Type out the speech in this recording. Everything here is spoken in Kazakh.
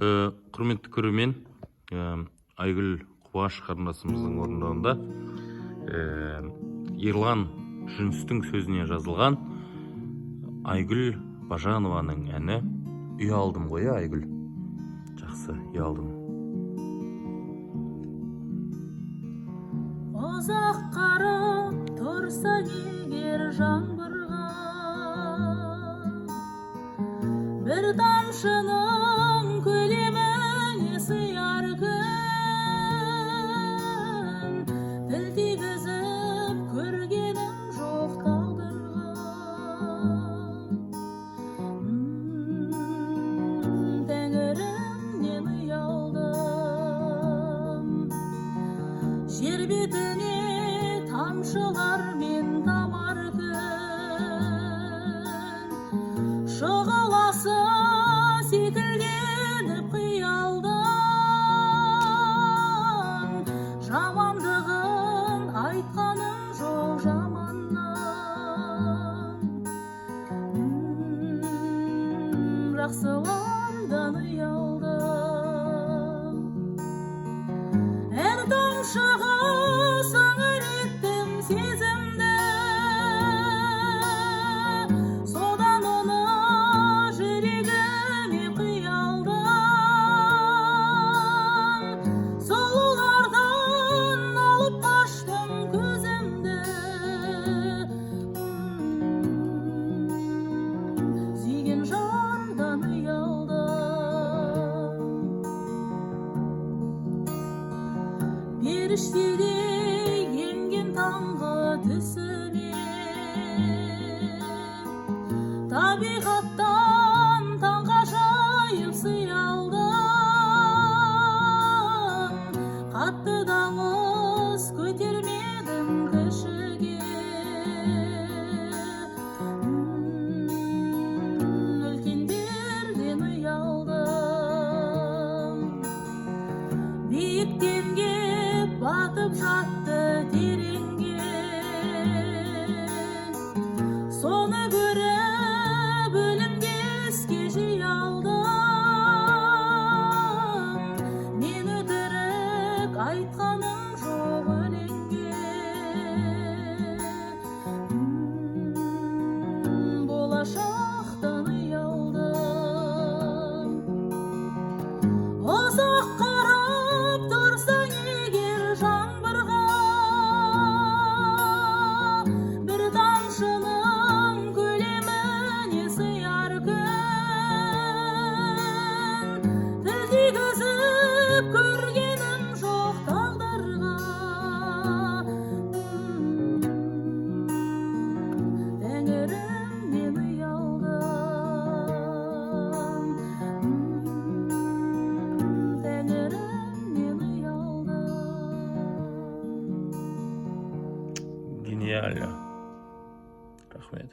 Құрметті көрермен, Айгүл Құбаш қарындасымыздың орындауында Ерлан Жүністің сөзіне жазылған Айгүл Бажанованың әні «Ұялдым» ғой, Айгүл. Жақсы, ұялдым. Ұзақ қарап тұрсаң егер жаңбырға, бір тамшының көлеміне сыяр күн, тіл тигізіп көргенім жоқ тағдырға. Тәңірімнен ұялдым, жер бетіне тамшылармен тамар күн, шұғыласы секілденіп қиялдым. Жамандығын айтқаным жоқ жаманнан, жақсылардан ұялдым. Әр тамшыға сыңыр еттім сезімді, содан оны жүрегіме қиялдым. Сұлулардан алып қаштым көзімді, сүйген жардан ұялдым. Періштедей енген таңғы түсіме, табиғаттан таңғажайып сый алдым. Қатты дауыс көтермедім кішіге, үлкендерден ұялдым. Биіктенге батып жатты тереңге, соны көріп өлімге іске жиі алдым. Мен өтірік айтқаным жоқ өлеңге, болашақтан ұялдым. Ұзақ қарап тұрсаң егер жаңбырға, бір тамшының көлеміне сыяр күн, тіл тигізіп көргенім жоқ тағдырға. Тәңірімнен ұялдым, тәңірімнен ұялдым. Гениально. Рахмет.